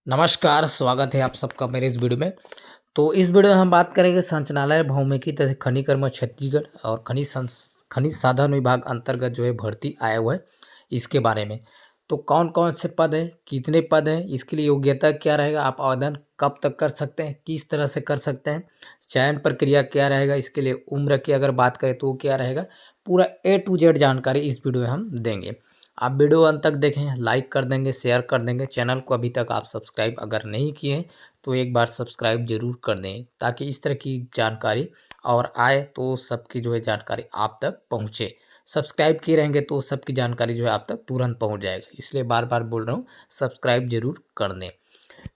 नमस्कार, स्वागत है आप सबका मेरे इस वीडियो में। तो इस वीडियो में हम बात करेंगे संचालनालय भौमिकी तथा खनिकर्म छत्तीसगढ़ और खनिज साधन विभाग अंतर्गत जो है भर्ती आया हुआ है, इसके बारे में। तो कौन कौन से पद हैं, कितने पद हैं, इसके लिए योग्यता क्या रहेगा, आप आवेदन कब तक कर सकते हैं, किस तरह से कर सकते हैं, चयन प्रक्रिया क्या रहेगा, इसके लिए उम्र की अगर बात करें तो वो क्या रहेगा, पूरा A to Z जानकारी इस वीडियो में हम देंगे। आप वीडियो अंत तक देखें, लाइक कर देंगे, शेयर कर देंगे। चैनल को अभी तक आप सब्सक्राइब अगर नहीं किए हैं तो एक बार सब्सक्राइब जरूर कर दें, ताकि इस तरह की जानकारी और आए तो सबकी जो है जानकारी आप तक पहुँचे। सब्सक्राइब किए रहेंगे तो सबकी जानकारी जो है आप तक तुरंत पहुँच जाएगा, इसलिए बार बार बोल रहा हूँ सब्सक्राइब जरूर कर दें।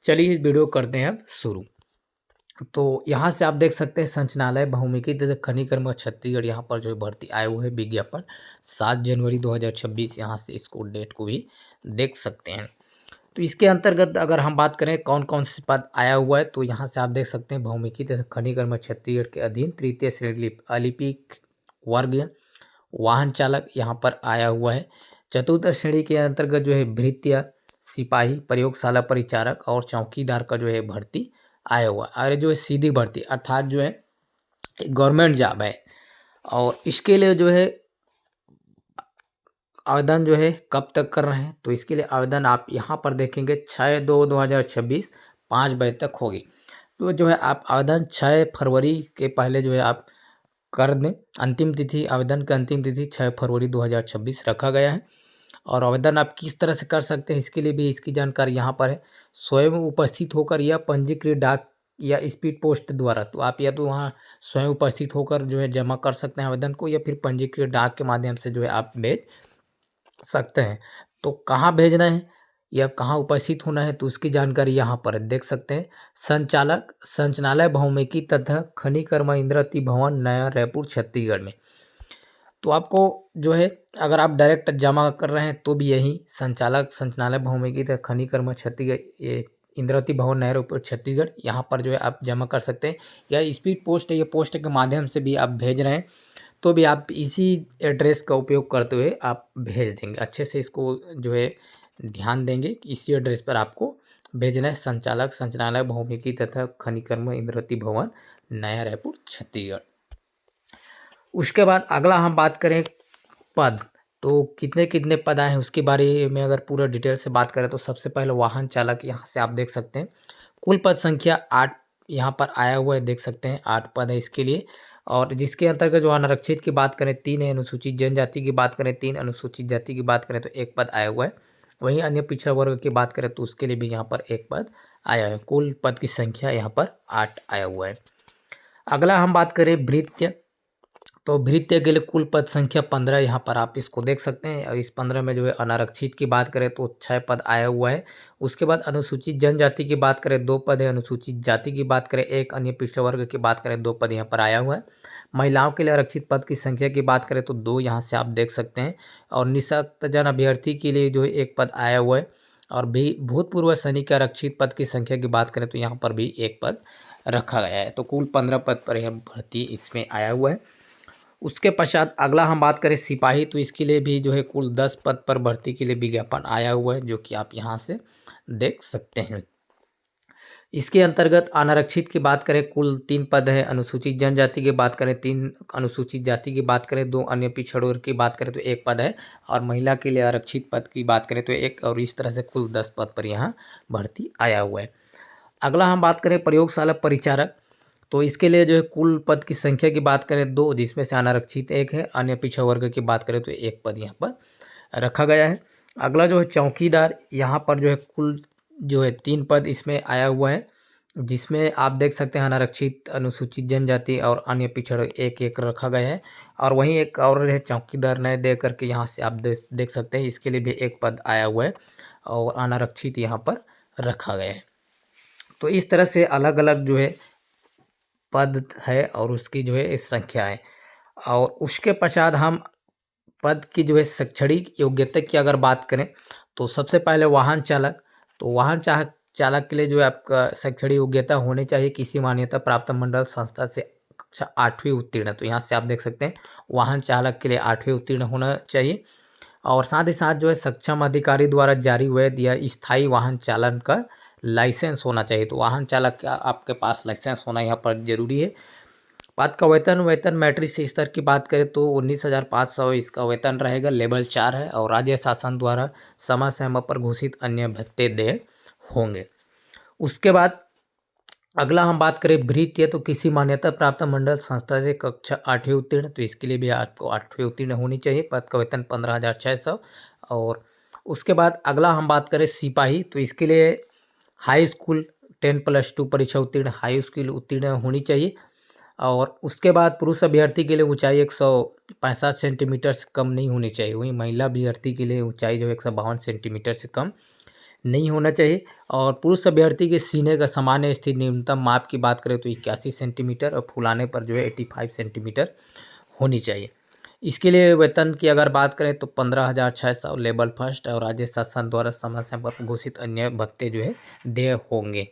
चलिए इस वीडियो करते हैं अब शुरू। तो यहाँ से आप देख सकते हैं संचालनालय भौमिकी तथा खनिकर्म छत्तीसगढ़, यहाँ पर जो है भर्ती आए हुए हैं विज्ञापन 7 जनवरी 2026। यहाँ से इसको डेट को भी देख सकते हैं। तो इसके अंतर्गत अगर हम बात करें कौन कौन से पद आया हुआ है, तो यहाँ से आप देख सकते हैं भौमिकी तथा खनिकर्म छत्तीसगढ़ के अधीन तृतीय श्रेणी अलिपिक वर्ग वाहन चालक यहाँ पर आया हुआ है। चतुर्थ श्रेणी के अंतर्गत जो है भृत्य, सिपाही, प्रयोगशाला परिचारक और चौकीदार का जो है भर्ती आया हुआ है। और जो है सीधी भर्ती अर्थात जो है गवर्नमेंट जॉब है। और इसके लिए जो है आवेदन जो है कब तक कर रहे हैं, तो इसके लिए आवेदन आप यहाँ पर देखेंगे 6/2/2026 5 बजे तक होगी। तो जो है आप आवेदन 6 फरवरी के पहले जो है आप कर दें। अंतिम तिथि, आवेदन की अंतिम तिथि 6 फरवरी 2026 रखा गया है। और आवेदन आप किस तरह से कर सकते हैं, इसके लिए भी इसकी जानकारी यहाँ पर है। स्वयं उपस्थित होकर या पंजीकृत डाक या स्पीड पोस्ट द्वारा, तो आप या तो वहाँ स्वयं उपस्थित होकर जो है जमा कर सकते हैं आवेदन को, या फिर पंजीकृत डाक के माध्यम से जो है आप भेज सकते हैं। तो कहाँ भेजना है या कहाँ उपस्थित होना है, तो उसकी जानकारी यहाँ पर देख सकते हैं। संचालक संचालनालय भौमिकी तथा खनिकर्म इंद्रावती भवन, नया रायपुर, छत्तीसगढ़ में। तो आपको जो है अगर आप डायरेक्ट जमा कर रहे हैं तो भी यही संचालक संचालनालय भौमिकी तथा खनिकर्म छत्तीसगढ़, ये इंद्रावती भवन, नया रायपुर, छत्तीसगढ़, यहाँ पर जो है आप जमा कर सकते हैं। या स्पीड पोस्ट या पोस्ट के माध्यम से भी आप भेज रहे हैं तो भी आप इसी एड्रेस का उपयोग करते हुए आप भेज देंगे। अच्छे से इसको जो है ध्यान देंगे कि इसी एड्रेस पर आपको भेजना है। संचालक संचालनालय भौमिकी तथा खनिकर्म इंद्रावती भवन, नया रायपुर, छत्तीसगढ़। उसके बाद अगला हम बात करें पद, तो कितने कितने पद आए हैं उसके बारे में अगर पूरा डिटेल से बात करें तो सबसे पहले वाहन चालक, यहाँ से आप देख सकते हैं कुल पद संख्या 8 यहाँ पर आया हुआ है, देख सकते हैं 8 पद है इसके लिए। और जिसके अंतर्गत जो अनारक्षित की बात करें 3 है, अनुसूचित जनजाति की बात करें 3, अनुसूचित जाति की बात करें तो 1 पद आया हुआ है। वहीं अन्य पिछड़ा वर्ग की बात करें तो उसके लिए भी यहाँ पर 1 पद आया है। कुल पद की संख्या यहाँ पर 8 आया हुआ है। अगला हम बात करें भृत्य, तो भृत्य के लिए कुल पद संख्या 15, यहाँ पर आप इसको देख सकते हैं। और इस 15 में जो है अनारक्षित की बात करें तो 6 पद आया हुआ है। उसके बाद अनुसूचित जनजाति की बात करें 2 पद है, अनुसूचित जाति की बात करें 1, अन्य पिछड़ा वर्ग की बात करें 2 पद यहाँ पर आया हुआ है। महिलाओं के लिए आरक्षित पद की संख्या की बात करें तो 2 यहाँ से आप देख सकते हैं। और निःशक्त जन अभ्यर्थी के लिए जो है 1 पद आया हुआ है। और भी भूतपूर्व सैनिक आरक्षित पद की संख्या की बात करें तो यहाँ पर भी 1 पद रखा गया है। तो कुल 15 पद पर यह भर्ती इसमें आया हुआ है। उसके पश्चात अगला हम बात करें सिपाही, तो इसके लिए भी जो है कुल 10 पद पर भर्ती के लिए विज्ञापन आया हुआ है, जो कि आप यहाँ से देख सकते हैं। इसके अंतर्गत अनारक्षित की बात करें कुल 3 पद है, अनुसूचित जनजाति की बात करें 3, अनुसूचित जाति की बात करें 2, अन्य पिछड़ा वर्ग की बात करें तो 1 पद है। और महिला के लिए आरक्षित पद की बात करें तो 1, और इस तरह से कुल 10 पद पर यहाँ भर्ती आया हुआ है। अगला हम बात करें प्रयोगशाला परिचारक, तो इसके लिए जो है कुल पद की संख्या की बात करें 2, जिसमें से अनारक्षित 1 है, अन्य पिछड़ा वर्ग की बात करें तो 1 पद यहाँ पर रखा गया है। अगला जो है चौकीदार, यहाँ पर जो है कुल जो है 3 पद इसमें आया हुआ है, जिसमें आप देख सकते हैं अनारक्षित, अनुसूचित जनजाति और अन्य पिछड़ा 1-1 रखा गया है। और वहीं एक और है चौकीदार नए दे करके, यहाँ से आप देख सकते हैं इसके लिए भी 1 पद आया हुआ है और अनारक्षित यहाँ पर रखा गया है। तो इस तरह से अलग अलग जो है पद है और उसकी जो है संख्या है। और उसके पश्चात हम पद की जो है शैक्षणिक योग्यता की अगर बात करें तो सबसे पहले वाहन चालक, तो वाहन चालक के लिए जो है आपका शैक्षणिक योग्यता होनी चाहिए किसी मान्यता प्राप्त मंडल संस्था से कक्षा 8वीं उत्तीर्ण। तो यहाँ से आप देख सकते हैं वाहन चालक के लिए 8वीं उत्तीर्ण होना चाहिए। और साथ ही साथ जो है सक्षम अधिकारी द्वारा जारी वैध या स्थायी वाहन चालन का लाइसेंस होना चाहिए। तो वाहन चालक का आपके पास लाइसेंस होना यहाँ पर जरूरी है। पद का वेतन मैट्रिक स्तर की बात करें तो 19,500 इसका वेतन रहेगा, लेवल 4 है और राज्य शासन द्वारा समय समय पर घोषित अन्य भत्ते देय होंगे। उसके बाद अगला हम बात करें भृत्य, तो किसी मान्यता प्राप्त मंडल संस्था से कक्षा 8वीं उत्तीर्ण, तो इसके लिए भी आपको 8वीं उत्तीर्ण होनी चाहिए। पद का वेतन 15,600। और उसके बाद अगला हम बात करें सिपाही, तो इसके लिए हाई स्कूल 10+2 परीक्षा उत्तीर्ण, हाई स्कूल उत्तीर्ण होनी चाहिए। और उसके बाद पुरुष अभ्यर्थी के लिए ऊंचाई 165 सेंटीमीटर से कम नहीं होनी चाहिए। वहीं महिला अभ्यर्थी के लिए ऊंचाई जो 152 सेंटीमीटर से कम नहीं होना चाहिए। और पुरुष अभ्यर्थी के सीने का सामान्य स्थित न्यूनतम माप की बात करें तो 81 सेंटीमीटर और फुलाने पर जो है 85 सेंटीमीटर होनी चाहिए। इसके लिए वेतन की अगर बात करें तो 15,600 लेवल फर्स्ट और राज्य शासन द्वारा समय समय पर घोषित अन्य भत्ते जो है देय होंगे।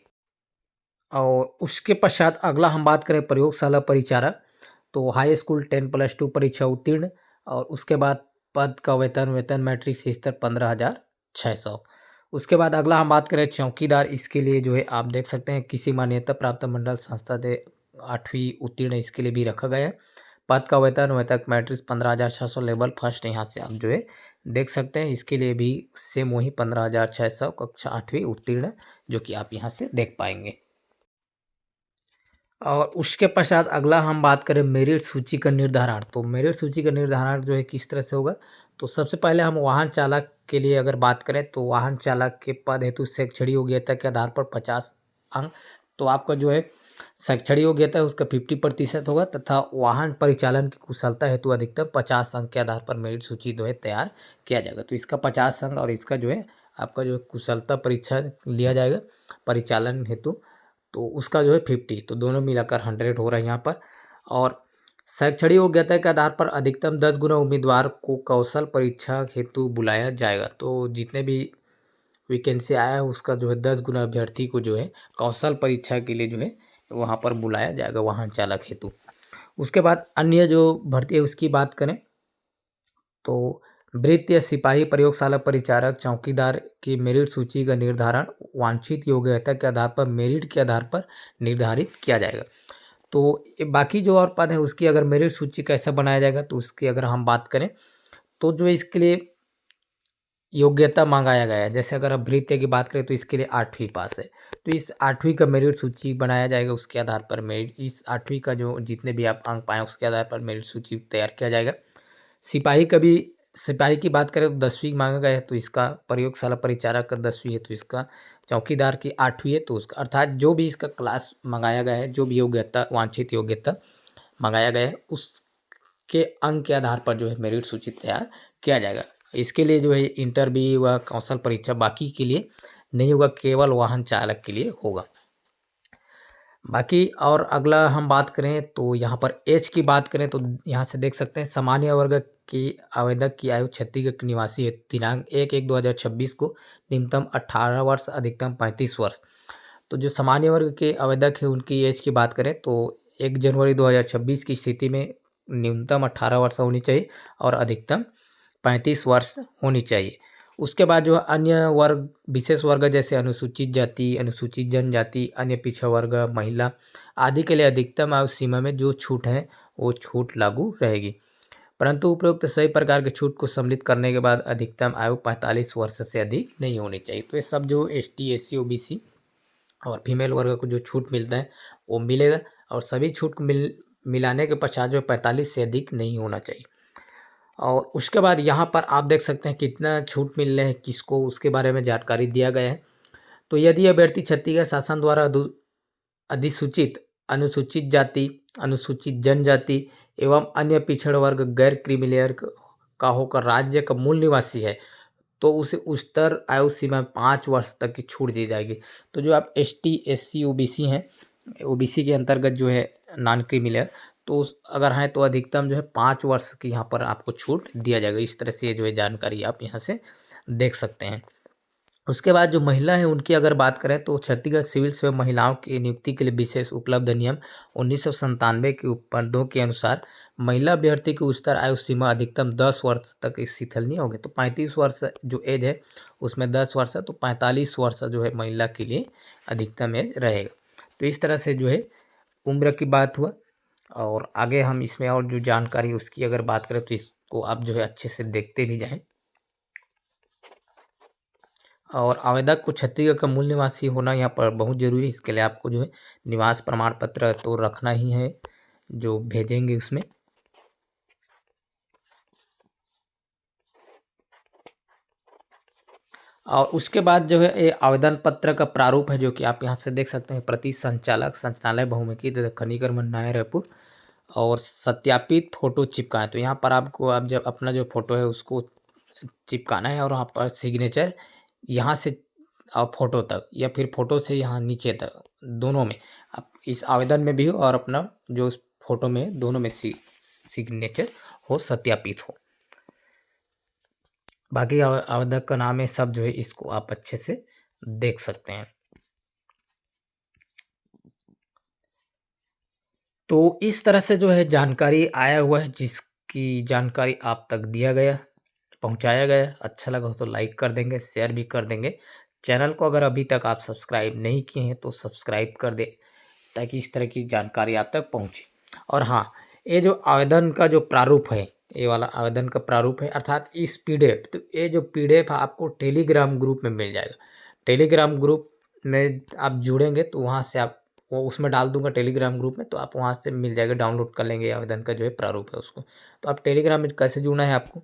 और उसके पश्चात अगला हम बात करें प्रयोगशाला परिचारक, तो हाई स्कूल 10+2 परीक्षा उत्तीर्ण और उसके बाद पद का वेतन मैट्रिक से स्तर 15,600। उसके बाद अगला हम बात करें चौकीदार, इसके लिए जो है आप देख सकते हैं किसी मान्यता प्राप्त मंडल संस्था से 8वीं उत्तीर्ण इसके लिए भी रखा गया है। पद का वेतन मैट्रिक 15,600 लेवल फर्स्ट, यहाँ से आप जो है देख सकते हैं इसके लिए भी सेम वही 15,600 कक्षा 8वीं उत्तीर्ण जो कि आप यहाँ से देख पाएंगे। और उसके पश्चात अगला हम बात करें मेरिट सूची का निर्धारण, तो मेरिट सूची का निर्धारण जो है किस तरह से होगा। तो सबसे पहले हम वाहन चालक के लिए अगर बात करें तो वाहन चालक के पद हेतु शैक्षणिक योग्यता के आधार पर 50 अंक, तो आपका जो है शैक्षणिक योग्यता है उसका 50% होगा तथा वाहन परिचालन की कुशलता हेतु अधिकतम 50 अंक के आधार पर मेरिट सूची जो है तैयार किया जाएगा। तो इसका 50 अंक और इसका जो है आपका जो है कुशलता परीक्षा लिया जाएगा परिचालन हेतु, तो उसका जो है 50, तो दोनों मिलाकर 100 हो रहा है यहाँ पर। और शैक्षणिक योग्यता के आधार पर अधिकतम 10 गुना उम्मीदवार को कौशल परीक्षा हेतु बुलाया जाएगा। तो जितने भी वैकेंसी आया है उसका जो है 10 गुना अभ्यर्थी को जो है कौशल परीक्षा के लिए जो है वहाँ पर बुलाया जाएगा वाहन चालक हेतु। उसके बाद अन्य जो भर्ती है उसकी बात करें तो वृत्तीय सिपाही, प्रयोगशाला परिचारक, चौकीदार की मेरिट सूची का निर्धारण वांछित योग्यता के आधार पर मेरिट के आधार पर निर्धारित किया जाएगा। तो बाकी जो और पद है उसकी अगर मेरिट सूची कैसे बनाया जाएगा तो उसकी अगर हम बात करें तो जो इसके लिए योग्यता मांगाया गया है, जैसे अगर अब वृत्तीय की बात करें तो इसके लिए 8वीं पास है, तो इस 8वीं का मेरिट सूची बनाया जाएगा। उसके आधार पर मेरिट इस 8वीं का जो जितने भी आप अंक पाएँ उसके आधार पर मेरिट सूची तैयार किया जाएगा। सिपाही की बात करें तो 10वीं मांगा गया है, तो इसका प्रयोगशाला परिचारक का 10वीं है, तो इसका चौकीदार की 8वीं है, तो उसका अर्थात जो भी इसका क्लास मंगाया गया है, जो भी योग्यता वांछित योग्यता मंगाया गया है उसके अंक के आधार पर जो है मेरिट सूची तैयार किया जाएगा। इसके लिए जो है इंटरव्यू व कौशल परीक्षा बाकी के लिए नहीं होगा, केवल वाहन चालक के लिए होगा। बाकी और अगला हम बात करें तो यहाँ पर एज की बात करें तो यहाँ से देख सकते हैं सामान्य वर्ग की आवेदक की आयु छत्तीसगढ़ के निवासी है, दिनांक 1/1/2026 को न्यूनतम 18 वर्ष अधिकतम 35 वर्ष। तो जो सामान्य वर्ग के आवेदक है उनकी एज की बात करें तो 1 जनवरी 2026 की स्थिति में न्यूनतम 18 वर्ष होनी चाहिए और अधिकतम 35 वर्ष होनी चाहिए। उसके बाद जो अन्य वर्ग, विशेष वर्ग जैसे अनुसूचित जाति, अनुसूचित जनजाति, अन्य पिछड़ा वर्ग, महिला आदि के लिए अधिकतम आयु सीमा में जो छूट है वो छूट लागू रहेगी, परंतु उपरोक्त सभी प्रकार के छूट को सम्मिलित करने के बाद अधिकतम आयु 45 वर्ष से अधिक नहीं होनी चाहिए। तो ये सब जो ST SC OBC और फीमेल वर्ग को जो छूट मिलता है वो मिलेगा और सभी छूट को मिलाने के पश्चात जो 45 से अधिक नहीं होना चाहिए। और उसके बाद यहाँ पर आप देख सकते हैं कितना छूट मिल रहे हैं किसको, उसके बारे में जानकारी दिया गया है। तो यदि अभ्यर्थी छत्तीसगढ़ शासन द्वारा अधिसूचित अनुसूचित जाति, अनुसूचित जनजाति एवं अन्य पिछड़ा वर्ग गैर क्रीमिलेयर का होकर राज्य का मूल निवासी है तो उसे उच्चतर आयु सीमा 5 वर्ष तक की छूट दी जाएगी। तो जो आप ST SC OBC हैं, OBC के अंतर्गत जो है नॉन क्रीमिलेयर, तो अगर हैं तो अधिकतम जो है 5 वर्ष की यहाँ पर आपको छूट दिया जाएगा। इस तरह से जो है जानकारी आप यहाँ से देख सकते हैं। उसके बाद जो महिला है उनकी अगर बात करें तो छत्तीसगढ़ सिविल सेवा महिलाओं की नियुक्ति के लिए विशेष उपलब्ध नियम 1997 के उपबंधों के अनुसार महिला अभ्यर्थी की उच्चतर आयु सीमा अधिकतम 10 वर्ष तक शिथिल नहीं होगी। तो 35 वर्ष जो एज है उसमें 10 वर्ष है, तो 45 वर्ष जो है महिला के लिए अधिकतम एज रहेगा। तो इस तरह से जो है उम्र की बात हुआ। और आगे हम इसमें और जो जानकारी उसकी अगर बात करें तो इसको आप जो है अच्छे से देखते भी जाएं। और आवेदक को छत्तीसगढ़ का मूल निवासी होना यहाँ पर बहुत जरूरी है। इसके लिए आपको जो है निवास प्रमाण पत्र तो रखना ही है जो भेजेंगे उसमें। और उसके बाद जो है ये आवेदन पत्र का प्रारूप है जो कि आप यहाँ से देख सकते हैं। प्रति संचालक संचालय बहुमुखी खनिकर्म नायर रायपुर और सत्यापित फोटो चिपकाएं। तो यहाँ पर आपको आप जब अपना जो फोटो है उसको चिपकाना है और वहाँ पर सिग्नेचर यहाँ से फोटो तक या फिर फोटो से यहाँ नीचे तक दोनों में आप इस आवेदन में भी हो और अपना जो उस फोटो में दोनों में सिग्नेचर हो, सत्यापित हो। बाकी आवेदक का नाम है सब जो है इसको आप अच्छे से देख सकते हैं। तो इस तरह से जो है जानकारी आया हुआ है, जिसकी जानकारी आप तक दिया गया पहुंचाया गया। अच्छा लगा हो तो लाइक कर देंगे, शेयर भी कर देंगे। चैनल को अगर अभी तक आप सब्सक्राइब नहीं किए हैं तो सब्सक्राइब कर दे ताकि इस तरह की जानकारी आप तक पहुंचे। और हाँ, ये जो आवेदन का जो प्रारूप है, ये वाला आवेदन का प्रारूप है अर्थात इस पीडीएफ, तो ये जो पीडीएफ आपको टेलीग्राम ग्रुप में मिल जाएगा। टेलीग्राम ग्रुप में आप जुड़ेंगे तो वहाँ से आप वो उसमें डाल दूंगा टेलीग्राम ग्रुप में, तो आप वहाँ से मिल जाएगा, डाउनलोड कर लेंगे आवेदन का जो है प्रारूप है उसको। तो आप टेलीग्राम में कैसे जुड़ना है आपको,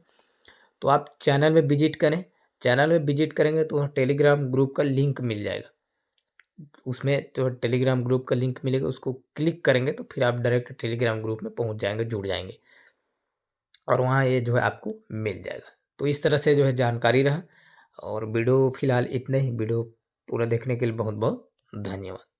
तो आप चैनल में विजिट करें। चैनल में विजिट करेंगे तो टेलीग्राम ग्रुप का लिंक मिल जाएगा। उसमें जो टेलीग्राम ग्रुप का लिंक मिलेगा उसको क्लिक करेंगे तो फिर आप डायरेक्ट टेलीग्राम ग्रुप में पहुंच जाएंगे, जुड़ जाएंगे और वहाँ ये जो है आपको मिल जाएगा। तो इस तरह से जो है जानकारी रहा। और वीडियो फिलहाल इतना ही। वीडियो पूरा देखने के लिए बहुत बहुत धन्यवाद।